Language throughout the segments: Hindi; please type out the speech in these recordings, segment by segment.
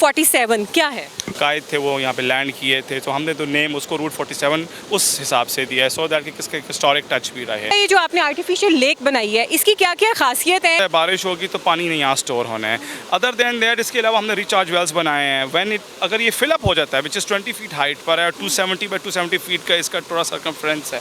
47 क्या है? कायद थे वो यहाँ पे लैंड किए थे, तो हमने तो नेम उसको रूट 47 उस हिसाब से दिया है, सो दैट कि किसका हिस्टोरिक टच भी रहे। ये जो आपने आर्टिफिशियल लेक बनाई है, इसकी क्या क्या खासियत है? बारिश होगी तो पानी नहीं यहाँ स्टोर होना है। अदर देन दैट इसके अलावा हमने रिचार्ज वेल्स बनाए हैं। व्हेन इट अगर ये फिलअप हो जाता है, विच इज़ 20 फीट हाइट पर है, 270 बाई 270 फीट का इसका थोड़ा सर्कमफ्रेंस है।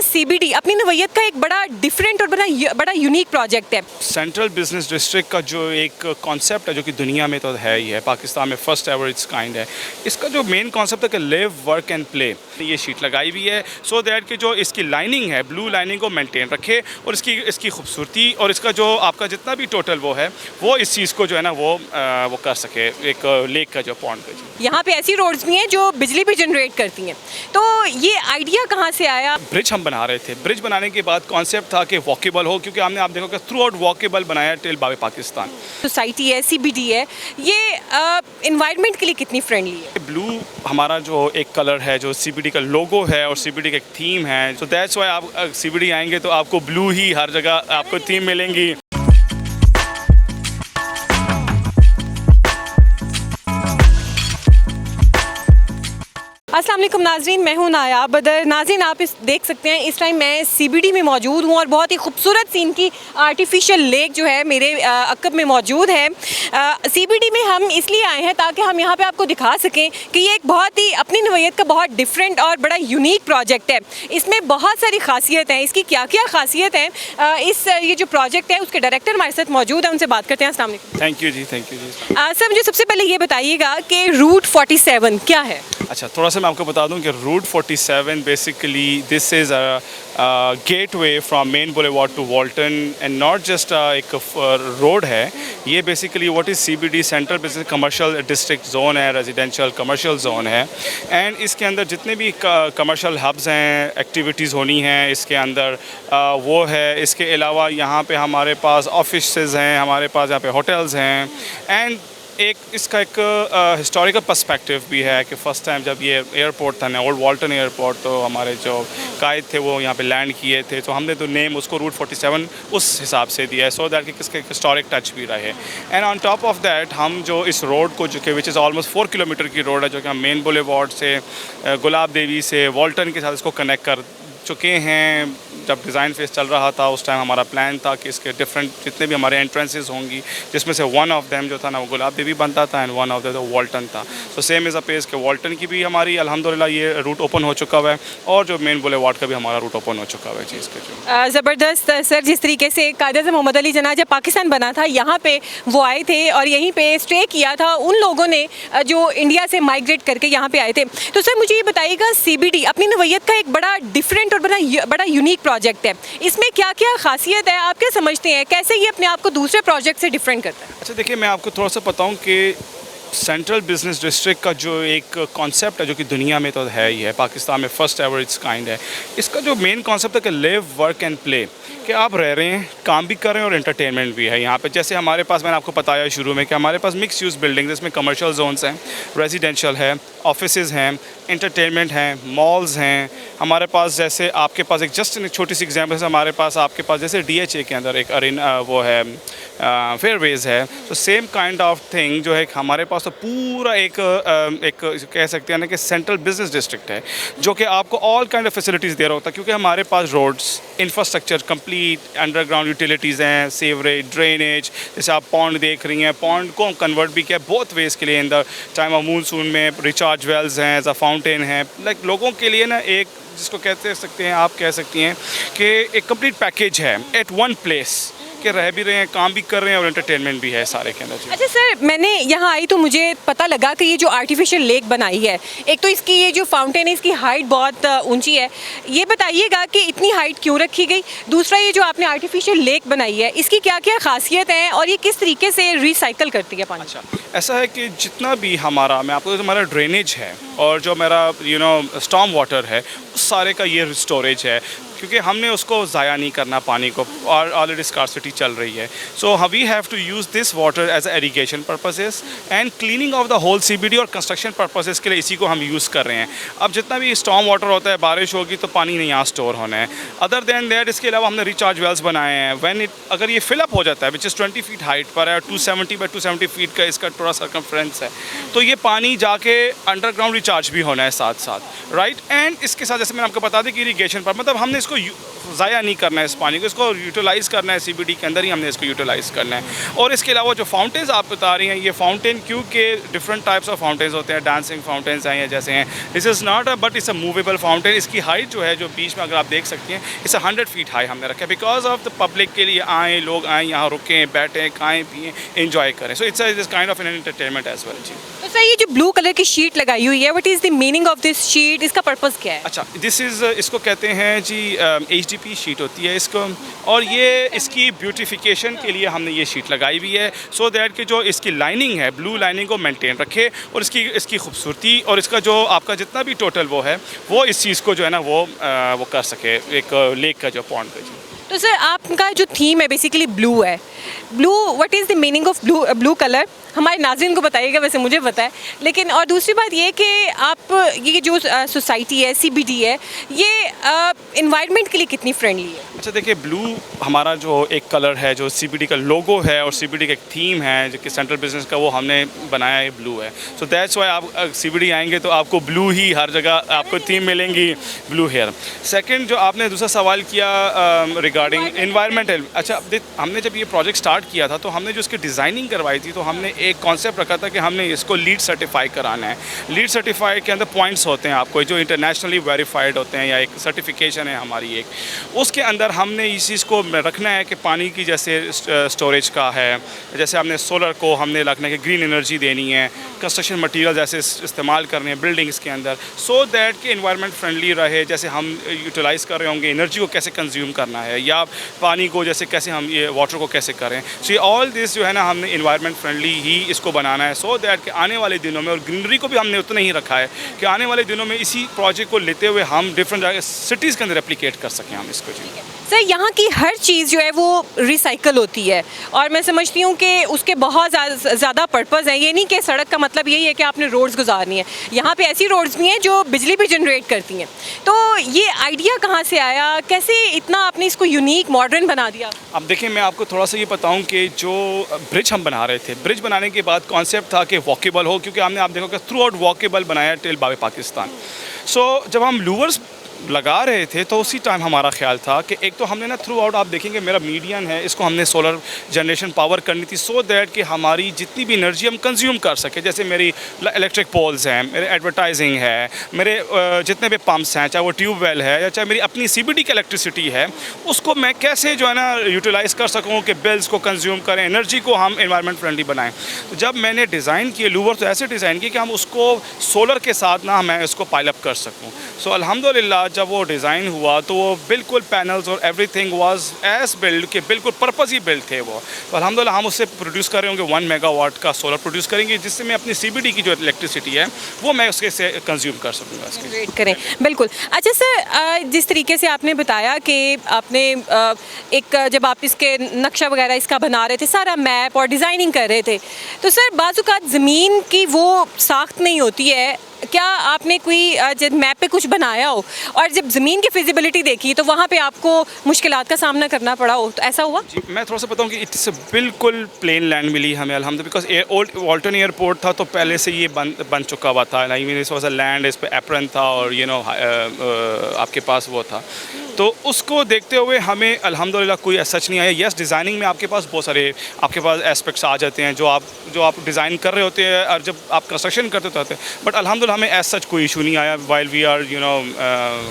CBD अपनी नवैयत का एक बड़ा डिफरेंट और बड़ा यूनिक प्रोजेक्ट है। सेंट्रल बिजनेस डिस्ट्रिक्ट का जो एक कॉन्सेप्ट है, जो कि दुनिया में तो है ही है, पाकिस्तान में फर्स्ट एवर इट्स काइंड है। इसका जो मेन कॉन्सेप्ट है कि लिव वर्क एंड प्ले, ये शीट लगाई हुई है सो दैट कि जो इसकी लाइनिंग है, ब्लू लाइनिंग को मेंटेन रखे और इसकी खूबसूरती और इसका जो आपका जितना भी टोटल वो है, वो इस चीज़ को जो है ना वो कर सके, एक लेक का जो पॉन्ड का। यहाँ पे ऐसी रोड्स भी हैं जो बिजली भी जनरेट करती हैं, तो ये आइडिया कहाँ से आया? ब्रिज हम बना रहे थे। ब्रिज बनाने के बाद कॉन्सेप्ट था कि वॉकेबल हो, क्योंकि हमने आप देखो कि थ्रू आउट वॉकेबल बनाया टिल बावे पाकिस्तान। सोसाइटी है, CBD है, ये इन्वायरमेंट के लिए कितनी फ्रेंडली है? ब्लू हमारा जो एक कलर है, जो CBD का लोगो है और CBD का एक थीम है, सो दैट्स व्हाई आप CBD आएंगे तो आपको ब्लू ही हर जगह आपको थीम मिलेंगी। अस्सलाम वालेकुम नाज़रीन, मैं हूँ नायाब बदर। नाज़रीन, आप देख सकते हैं इस टाइम मैं CBD में मौजूद हूँ और बहुत ही खूबसूरत सीन की आर्टिफिशियल लेक जो है मेरे अक़ब में मौजूद है। CBD में हम इसलिए आए हैं ताकि हम यहाँ पे आपको दिखा सकें कि ये एक बहुत ही अपनी नवैयत का बहुत डिफरेंट और बड़ा यूनिक प्रोजेक्ट है। इसमें बहुत सारी खासियत हैं। इसकी क्या क्या खासियत हैं, ये जो प्रोजेक्ट है उसके डायरेक्टर हमारे साथ मौजूद है, उनसे बात करते हैं। अस्सलाम वालेकुम। थैंक यू जी, थैंक यू जी। सर, मुझे सबसे पहले ये बताइएगा कि रूट 47 क्या है? अच्छा, थोड़ा सा मैं आपको बता दूं कि route 47 basically this is a gateway from main boulevard to Walton and not just एक रोड है। ये basically what is CBD central business commercial district zone है, रेजिडेंशियल कमर्शियल जोन है। एंड इसके अंदर जितने भी कमर्शियल हब्स हैं, एक्टिविटीज़ होनी हैं इसके अंदर वो है। इसके अलावा यहाँ पे हमारे पास ऑफिसेज़ हैं, हमारे पास यहाँ पे होटल्स हैं। एंड एक इसका एक हिस्टोरिकल पर्सपेक्टिव भी है कि फ़र्स्ट टाइम जब ये एयरपोर्ट था ना, ओल्ड वॉल्टन एयरपोर्ट, तो हमारे जो कायद थे वो यहाँ पे लैंड किए थे, तो हमने तो नेम उसको रूट 47 उस हिसाब से दिया है, सो दैट कि किसका हिस्टोरिक टच भी रहे। And on top of that हम जो इस रोड को, जो कि विच इज़ ऑलमोस्ट 4 किलोमीटर की रोड है, जो कि हम मेन बुलेवार्ड से गुलाब देवी से वॉल्टन के साथ इसको कनेक्ट कर चुके हैं। जब डिज़ाइन फेस चल रहा था उस टाइम हमारा प्लान था कि इसके डिफरेंट जितने भी हमारे एंट्रेंसेस होंगी, जिसमें से वन ऑफ देम जो था ना वो गुलाब देवी बनता था and one of the Walton था। So same is a pace के वॉल्टन की भी हमारी अल्हम्दुलिल्लाह ये रूट ओपन हो चुका हुआ है और जो मेन बुलेवार्ड का भी हमारा रूट ओपन हो चुका हुआ है चीज़ के जो। ज़बरदस्त सर, जिस तरीके से कायद-ए-आज़म मोहम्मद अली जिन्ना जब पाकिस्तान बना था यहाँ पे वो आए थे और यहीं पे स्टे किया था उन लोगों ने जो इंडिया से माइग्रेट करके यहाँ पे आए थे। तो सर मुझे ये बताइएगा, CBD अपनी नवैयत का एक बड़ा डिफरेंट और बड़ा यूनिक प्रोजेक्ट है। इसमें क्या क्या खासियत है, आप क्या समझते हैं, कैसे ये अपने आप को दूसरे प्रोजेक्ट से डिफरेंट करता है? अच्छा देखिए, मैं आपको थोड़ा सा बताऊं कि सेंट्रल बिजनेस डिस्ट्रिक्ट का जो एक कॉन्सेप्ट है, जो कि दुनिया में तो है ही है, पाकिस्तान में फर्स्ट एवर इट्स काइंड है। इसका जो मेन कॉन्सेप्ट है कि लिव वर्क एंड प्ले, कि आप रह रहे हैं, काम भी कर रहे हैं और एंटरटेनमेंट भी है यहाँ पे। जैसे हमारे पास, मैंने आपको बताया शुरू में कि हमारे पास मिक्स यूज़ बिल्डिंग्स, इसमें कमर्शियल जोन्स हैं, रेजिडेंशियल है, ऑफिसेज़ हैं, एंटरटेनमेंट हैं, मॉल्स हैं। हमारे पास जैसे आपके पास एक जस्ट एक छोटी सी एग्जांपल है, हमारे पास आपके पास जैसे DHA के अंदर एक अरेना वो है, फेयरवेज है, तो सेम काइंड ऑफ थिंग जो है हमारे पास तो पूरा एक कह सकते हैं ना कि सेंट्रल बिजनेस डिस्ट्रिक्ट है, जो कि आपको ऑल काइंड ऑफ फैसिलिटीज़ दे रहा होता है, क्योंकि हमारे पास roads, infrastructure complete, underground utilities हैं, सीवरेज, ड्रेनेज, जैसे आप पॉन्ड देख रही हैं, पॉन्ड को कन्वर्ट भी किया बहुत वेज के लिए in the time of monsoon में, रिचार्ज वेल्स हैं, एज अ फाउंटेन है, लाइक लोगों के लिए ना एक जिसको कहते सकते हैं, आप कह सकती हैं कि एक कंप्लीट पैकेज है एट वन प्लेस, के रह भी रहे हैं, काम भी कर रहे हैं और एंटरटेनमेंट भी है सारे के अंदर। अच्छा सर, मैंने यहाँ आई तो मुझे पता लगा कि ये जो आर्टिफिशियल लेक बनाई है, एक तो इसकी ये जो फाउंटेन है इसकी हाइट बहुत ऊंची है, ये बताइएगा कि इतनी हाइट क्यों रखी गई? दूसरा, ये जो आपने आर्टिफिशियल लेक बनाई है इसकी क्या क्या खासियत हैं और ये किस तरीके से रिसाइकल करती है पानी? अच्छा, ऐसा है कि जितना भी हमारा, मैं आपको हमारा ड्रेनेज है और जो मेरा स्टॉर्म वाटर है, उस सारे का ये स्टोरेज है। क्योंकि हमने उसको ज़ाया नहीं करना पानी को, और ऑलरेडी स्कार्सिटी चल रही है. So we have to use this water as irrigation purposes and cleaning of the whole CBD, और कंस्ट्रक्शन पर्पसेस के लिए इसी को हम यूज़ कर रहे हैं. अब जितना भी स्टॉर्म वाटर होता है, बारिश होगी तो पानी नहीं यहाँ स्टोर होना है. अदर देन दैट, इसके अलावा हमने रिचार्ज वेल्स बनाए हैं. व्हेन इट, अगर ये फिलअप हो जाता है, विच इज़ 20 फीट हाइट पर है, 270 बाई 270 फीट का इसका थोड़ा सर्कमफ्रेंस है, तो ये पानी जाके अंडरग्राउंड रिचार्ज भी होना है साथ साथ, राइट. एंड इसके साथ जैसे मैंने आपको बता दी कि इरीगेशन पर, मतलब हमने इसको ज़ाया नहीं करना है इस पानी को, इसको यूटिलाइज़ करना है. CBD के अंदर ही हमने इसको यूटिलाइज़ करना है. और इसके अलावा जो फाउंटेन्स आप बता रही हैं, ये फाउंटेन क्योंकि डिफरेंट टाइप्स ऑफ फाउंटेन्स होते हैं, डांसिंग फाउंटेन्स हैं या जैसे हैं. This is not a, but it's a movable fountain. इसकी हाइट जो है, जो बीच में अगर आप देख सकती हैं, इट्स 100 फीट हाई हमने रखा है, बिकॉज ऑफ द पब्लिक के लिए आएँ, लोग आएँ, यहाँ रुकें, बैठें, खाएँ पिएँ, एंजॉय करें. So it's this kind of an entertainment as well. जी. तो सर, ये जो ब्लू कलर की शीट लगाई हुई है, what is the meaning of this sheet? इसका पर्पस क्या है? अच्छा, दिस इज़, इसको कहते हैं जी HDP शीट होती है इसको, और ये इसकी ब्यूटिफिकेशन के लिए हमने ये शीट लगाई हुई है, सो दैट कि जो इसकी लाइनिंग है, ब्लू लाइनिंग को मेंटेन रखे, और इसकी खूबसूरती और इसका जो आपका जितना भी टोटल वो है, वो इस चीज़ को जो है ना वो कर सके, एक लेक का जो पॉन्ड का. जी. तो सर, आपका जो थीम है बेसिकली ब्लू है. Blue, what is the meaning of blue colour? हमारे नाज़रीन को बताइएगा, वैसे मुझे पता है. लेकिन और दूसरी बात ये कि आप ये जो सोसाइटी है, CBD है, ये इन्वायरमेंट के लिए कितनी फ्रेंडली है? अच्छा, देखिए, ब्लू हमारा जो एक कलर है, जो CBD का लोगो है और CBD का एक थीम है जो कि सेंट्रल बिजनेस का, वो हमने बनाया है, ब्लू है. सो दैट्स वाई आप CBD आएंगे तो आपको ब्लू ही हर जगह आपको थीम मिलेंगी, ब्लू हेयर. सेकंड, जो आपने दूसरा सवाल किया रिगार्डिंग इन्वायरमेंटल. अच्छा, हमने जब ये प्रोजेक्ट स्टार्ट किया था तो हमने जो इसकी डिज़ाइनिंग करवाई थी, तो हमने एक कॉन्सेप्ट रखा था कि हमने इसको लीड सर्टिफाई कराना है. लीड सर्टिफाई के अंदर पॉइंट्स होते हैं आपको, जो इंटरनेशनली वेरीफाइड होते हैं, या एक सर्टिफिकेशन है हमारी एक, उसके अंदर हमने इस चीज़ को रखना है कि पानी की जैसे स्टोरेज का है, जैसे हमने सोलर को हमने रखना है कि ग्रीन एनर्जी देनी है, कंस्ट्रक्शन मटीरियल जैसे इस्तेमाल करने हैं बिल्डिंग्स के अंदर, सो दैट कि इन्वायरमेंट फ्रेंडली रहे. जैसे हम यूटिलाइज़ कर रहे होंगे, एनर्जी को कैसे कंज्यूम करना है, या पानी को जैसे कैसे हम ये वाटर को कैसे करें. सो ये ऑल दिस जो है ना, हमने इन्वायरमेंट फ्रेंडली ही इसको बनाना है, सो दैट कि आने वाले दिनों में, और ग्रीनरी को भी हमने उतना ही रखा है कि आने वाले दिनों में इसी प्रोजेक्ट को लेते हुए हम डिफरेंट जगह सिटीज़ के अंदर रेप्लिकेट कर सकें हम इसको. जी. सर, यहाँ की हर चीज़ जो है वो रिसाइकल होती है, और मैं समझती हूँ कि उसके बहुत ज़्यादा पर्पज़ हैं. ये नहीं कि सड़क का मतलब यही है कि आपने रोड्स गुजारनी है. यहाँ पे ऐसी रोड्स भी हैं जो बिजली भी जनरेट करती हैं. तो ये आइडिया कहाँ से आया? कैसे इतना आपने इसको यूनिक मॉडर्न बना दिया? अब देखिए, मैं आपको थोड़ा सा ये बताऊं कि जो ब्रिज हम बना रहे थे, ब्रिज बनाने के बाद कॉन्सेप्ट था कि वॉकेबल हो, क्योंकि हमने, आप देखो कि थ्रू आउट वॉकेबल बनाया टिल बावे पाकिस्तान. सो जब हम लूवर्स लगा रहे थे तो उसी टाइम हमारा ख्याल था कि एक तो हमने ना थ्रू आउट, आप देखेंगे मेरा मीडियन है, इसको हमने सोलर जनरेशन पावर करनी थी, सो दैट कि हमारी जितनी भी एनर्जी हम कंज्यूम कर सके. जैसे मेरी इलेक्ट्रिक पोल्स हैं, मेरे एडवर्टाइजिंग है, मेरे जितने भी पंप्स हैं, चाहे वो ट्यूबवेल है या चाहे मेरी अपनी CBD की इलेक्ट्रिसिटी है, उसको मैं कैसे जो है ना यूटिलाइज़ कर सकूँ कि बिल्स को कंज्यूम करें, एनर्जी को हम इन्वायरमेंट फ्रेंडली बनाएं. तो जब मैंने डिज़ाइन किए लूवर, तो ऐसे डिज़ाइन किए कि हम उसको सोलर के साथ ना मैं इसको पाइलअप कर सकूँ. सो अल्हम्दुलिल्लाह जब वो डिज़ाइन हुआ तो वो बिल्कुल पैनल्स और एवरीथिंग वाज एज बिल्ड के बिल्कुल पर्पस ही बिल्ड थे वो. तो अल्हम्दुलिल्लाह हम उससे प्रोड्यूस कर रहे होंगे 1 मेगावाट का सोलर प्रोड्यूस करेंगे, जिससे मैं अपनी CBD की जो इलेक्ट्रिसिटी है वो मैं उसके से कंज्यूम कर सकूँगा. जनरेट करें, बिल्कुल. अच्छा सर, जिस तरीके से आपने बताया कि आपने एक जब आप इसके नक्शा वगैरह इसका बना रहे थे, सारा मैप और डिज़ाइनिंग कर रहे थे, तो सर बाज़-औक़ात ज़मीन की वो साख्त नहीं होती है. क्या आपने कोई जब मैप पे कुछ बनाया हो और जब ज़मीन की फिजिबिलिटी देखी तो वहाँ पे आपको मुश्किलात का सामना करना पड़ा हो, तो ऐसा हुआ? जी, मैं थोड़ा सा बताऊँ कि इट्स बिल्कुल प्लेन लैंड मिली हमें अल्हम्दुलिल्लाह, बिकॉज ओल्ड वाल्टन एयरपोर्ट था तो पहले से ये बन चुका हुआ था. आई मीन इस वॉज अ लैंड, इस पर एप्रन था और आपके पास वो था, तो उसको देखते हुए हमें अल्हम्दुलिल्लाह कोई सच नहीं आया. यस, डिज़ाइनिंग में आपके पास बहुत सारे आपके पास एस्पेक्ट्स आ जाते हैं जो आप डिज़ाइन कर रहे होते हैं और जब आप कंस्ट्रक्शन करते होते हैं, बट अल्हम्दुलिल्लाह हमें एज सच कोई इशू नहीं आया वाइल वी आर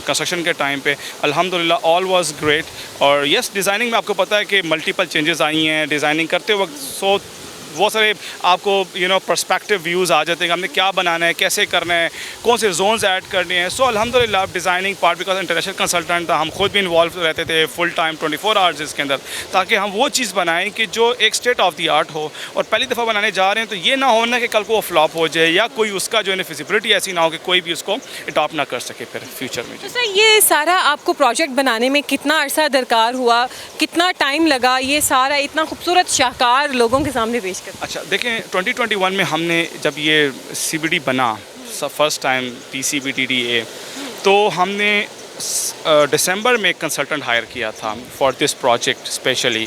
कंस्ट्रक्शन के टाइम पे. अल्हम्दुलिल्लाह ऑल वाज ग्रेट. और यस, डिज़ाइनिंग में आपको पता है कि मल्टीपल चेंजेस आई हैं डिज़ाइनिंग करते वक्त, सो वो सारे आपको पर्सपेक्टिव व्यूज़ आ जाते हैं कि हमने क्या बनाना है, कैसे करना है, कौन से जोन्स ऐड करने हैं। सो अल्हम्दुलिल्लाह designing part, because international consultant था, हम खुद भी इन्वॉल्व रहते थे फुल टाइम 24 आवर्स इसके अंदर, ताकि हम वो चीज़ बनाएं कि जो एक स्टेट ऑफ द आर्ट हो। और पहली दफ़ा बनाने जा रहे हैं तो ये ना होना कि कल को वो फ्लॉप हो जाए या कोई उसका जो है फिजिबिलिटी ऐसी ना हो कि कोई भी उसको अडॉप्ट ना कर सके फिर फ्यूचर में। तो सर ये सारा आपको प्रोजेक्ट बनाने में कितना अरसा दरकार हुआ, कितना टाइम लगा ये सारा इतना खूबसूरत शाहकार लोगों के सामने पेश कर? अच्छा देखें, 2021 में हमने जब ये CBD बना फर्स्ट टाइम PCBDDA, तो हमने दिसंबर में एक कंसल्टेंट हायर किया था फॉर दिस प्रोजेक्ट स्पेशली।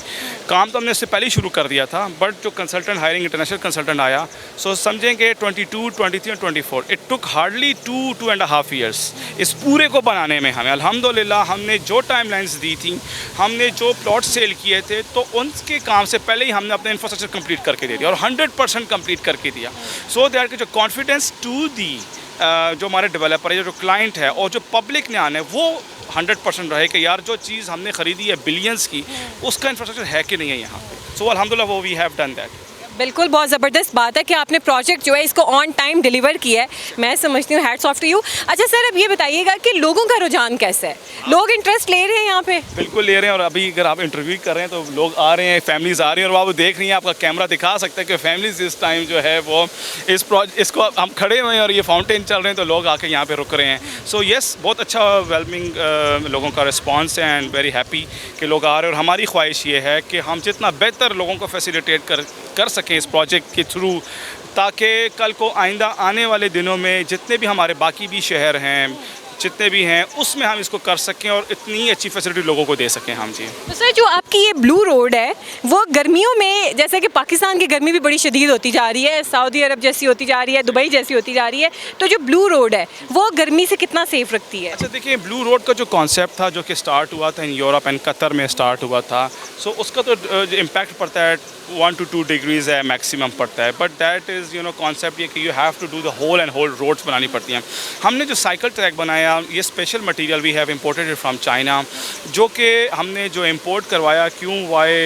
काम तो हमने उससे पहले ही शुरू कर दिया था, बट जो कंसल्टेंट हायरिंग इंटरनेशनल कंसल्टेंट आया, सो समझेंगे 22, 23 और 24 इट टुक हार्डली 2.5 ईयर्स इस पूरे को बनाने में। हमें अल्हम्दुलिल्लाह हमने जो टाइमलाइंस दी थी, हमने जो प्लॉट सेल किए थे, तो उनके काम से पहले ही हमने अपना इंफ्रास्ट्रक्चर कंप्लीट करके दे दिया और 100% कंप्लीट करके दिया। सो दैट कि जो कॉन्फिडेंस टू दी जो हमारे डेवलपर है, जो क्लाइंट है और जो पब्लिक ने आना है, वो 100% रहे कि यार जो चीज़ हमने ख़रीदी है बिलियंस की, उसका इंफ्रास्ट्रक्चर है कि नहीं है यहाँ पे। सो अल्हम्दुलिल्लाह वो वी हैव डन दैट। बिल्कुल, बहुत ज़बरदस्त बात है कि आपने प्रोजेक्ट जो है इसको ऑन टाइम डिलीवर किया है। मैं समझती हूँ हैट्स ऑफ टू यू। अच्छा सर, अब ये बताइएगा कि लोगों का रुझान कैसा है, लोग इंटरेस्ट ले रहे हैं यहाँ पे? बिल्कुल ले रहे हैं, और अभी अगर आप इंटरव्यू कर रहे हैं तो लोग आ रहे हैं, फैमिलीज़ आ रही हैं, और आप देख रही हैं, आपका कैमरा दिखा सकते हैं कि फैमिलीज़ इस टाइम जो है वो इसको हम खड़े हुए हैं और ये फाउंटेन चल रहे हैं, तो लोग आके यहाँ पे रुक रहे हैं। सो येस, बहुत अच्छा वेलमिंग लोगों का रिस्पॉन्स है एंड वेरी हैप्पी कि लोग आ रहे हैं। और हमारी ख्वाहिश ये है कि हम जितना बेहतर लोगों को फैसिलिटेट कर सकें इस प्रोजेक्ट के थ्रू, ताकि कल को आइंदा आने वाले दिनों में जितने भी हमारे बाकी भी शहर हैं, जितने भी हैं, उसमें हम इसको कर सकें और इतनी अच्छी फैसिलिटी लोगों को दे सकें हम। जी तो सर, जो आपकी ये ब्लू रोड है वो गर्मियों में, जैसे कि पाकिस्तान की गर्मी भी बड़ी शदीद होती जा रही है, सऊदी अरब जैसी होती जा रही है, दुबई जैसी होती जा रही है, तो जो ब्लू रोड है वो गर्मी से कितना सेफ रखती है? अच्छा देखिए, ब्लू रोड का जो कॉन्सेप्ट था, जो कि स्टार्ट हुआ था इन यूरोप एंड कतर में स्टार्ट हुआ था, सो उसका तो जो इम्पैक्ट पड़ता है 1 to 2 डिग्रीज़ है मैक्सिमम पड़ता है, बट दैट इज़ कॉन्सेप्ट ये कि you have to do the whole and whole roads बनानी पड़ती हैं। हमने जो साइकिल ट्रैक बनाया, ये special material we have imported it from China, जो कि हमने जो इम्पोर्ट करवाया, क्यों वाई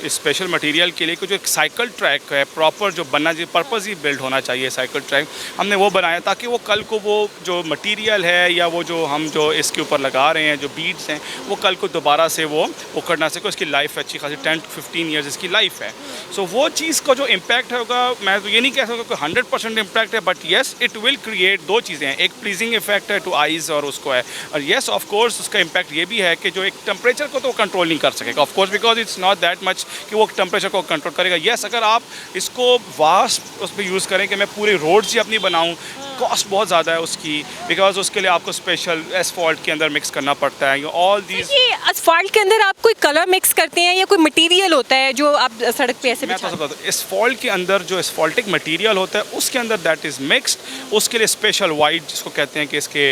इस स्पेशल मटेरियल के लिए कि जो एक साइकिल ट्रैक है प्रॉपर जो बनना चाहिए, पर्पज़ ही बिल्ड होना चाहिए साइकिल ट्रैक, हमने वो बनाया ताकि वो कल को वो जो मटेरियल है या वो जो हम जो इसके ऊपर लगा रहे हैं जो बीड्स हैं, वो कल को दोबारा से वो उखड़ ना सके, उसकी लाइफ अच्छी खासी 10 to 15 ईयर्स इसकी लाइफ है। सो वो चीज़ का जो इम्पैक्ट होगा, मैं तो ये नहीं कह सकता कि 100% इम्पैक्ट है, but yes it will create दो चीज़ें हैं, एक प्लीजिंग इफेक्ट है टू आइज़ और उसको है, और येस ऑफ कोर्स उसका इम्पैक्ट ये भी है कि जो एक टेम्परेचर को तो कंट्रोल नहीं कर सकेगा of course, because it's not that much कि वो टेम्परेचर को कंट्रोल करेगा। येस, अगर आप इसको वास्ट उस पर यूज़ करें कि मैं पूरे रोड्स ही अपनी बनाऊँ, कॉस्ट बहुत ज़्यादा है उसकी, बिकॉज उसके लिए आपको स्पेशल एसफॉल्ट के अंदर मिक्स करना पड़ता है। ऑल दीज, ये असफाल्ट के अंदर आप कोई कलर मिक्स करते हैं या कोई मटेरियल होता है जो आप सड़क पे ऐसे मैं तो बिछाते हैं? बताता हूँ, एसफॉल्ट के अंदर जो एसफॉल्टिक मटेरियल होता है उसके अंदर दैट इज़ मिक्सड, उसके लिए स्पेशल वाइट जिसको कहते हैं कि इसके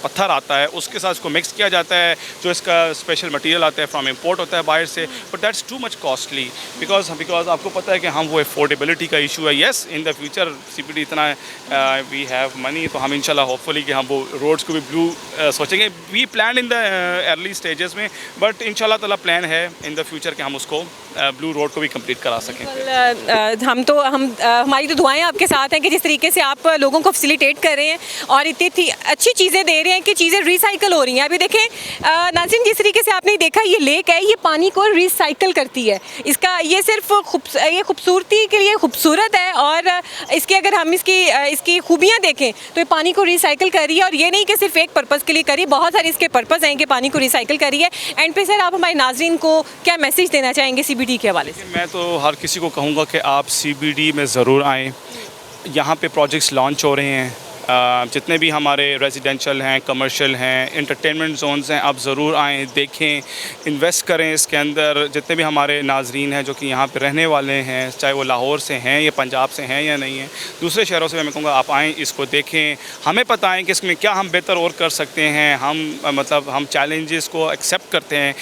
पत्थर आता है, उसके साथ इसको मिक्स किया जाता है, जो इसका स्पेशल मटेरियल आता है फ्रॉम इम्पोर्ट होता है बाहर से, but that's too much costly because आपको पता है कि हम वो अफोर्डेबिलिटी का इशू है। Yes, in the future CBD इतना वी हैव मनी, तो हम इंशाल्लाह होपफुली कि हम वो रोड्स को भी ब्लू सोचेंगे। We plan in the early stages में, बट इंशाल्लाह ताला प्लान है इन द फ्यूचर कि हम उसको ब्लू रोड को भी कंप्लीट करा सकें। हमारी तो दुआएं आपके साथ हैं कि जिस तरीके से आप लोगों को फैसिलिटेट कर रहे हैं और इतनी अच्छी चीज़ें दे रहे हैं कि चीज़ें रिसाइकल हो रही हैं। अभी देखें नाज़रीन, जिस तरीके से आपने देखा ये लेक है, ये पानी को रिसाइकल करती है। इसका ये सिर्फ ये खूबसूरती के लिए खूबसूरत है, और इसके अगर हम इसकी खूबियाँ देखें तो ये पानी को रिसाइकिल कर रही है, और ये नहीं कि सिर्फ एक पर्पज़ के लिए करी, बहुत सारे इसके पर्पज़ हैं कि पानी को रिसाइकिल करी है। एंड पे सर, आप हमारे नाज़रीन को क्या मैसेज देना चाहेंगे CBD के हवाले से? मैं तो हर किसी को कहूँगा कि आप CBD में ज़रूर आएँ। यहाँ पे प्रोजेक्ट्स लॉन्च हो रहे हैं, जितने भी हमारे रेजिडेंशियल हैं, कमर्शियल हैं, इंटरटेनमेंट जोन्स हैं, आप ज़रूर आएँ, देखें, इन्वेस्ट करें इसके अंदर। जितने भी हमारे नाजरीन हैं जो कि यहाँ पे रहने वाले हैं, चाहे वो लाहौर से हैं या पंजाब से हैं या नहीं हैं, दूसरे शहरों से, मैं कहूँगा आप आएँ, इसको देखें, हमें बताएं कि इसमें क्या हम बेहतर और कर सकते हैं। हम चैलेंजेस को एक्सेप्ट करते हैं।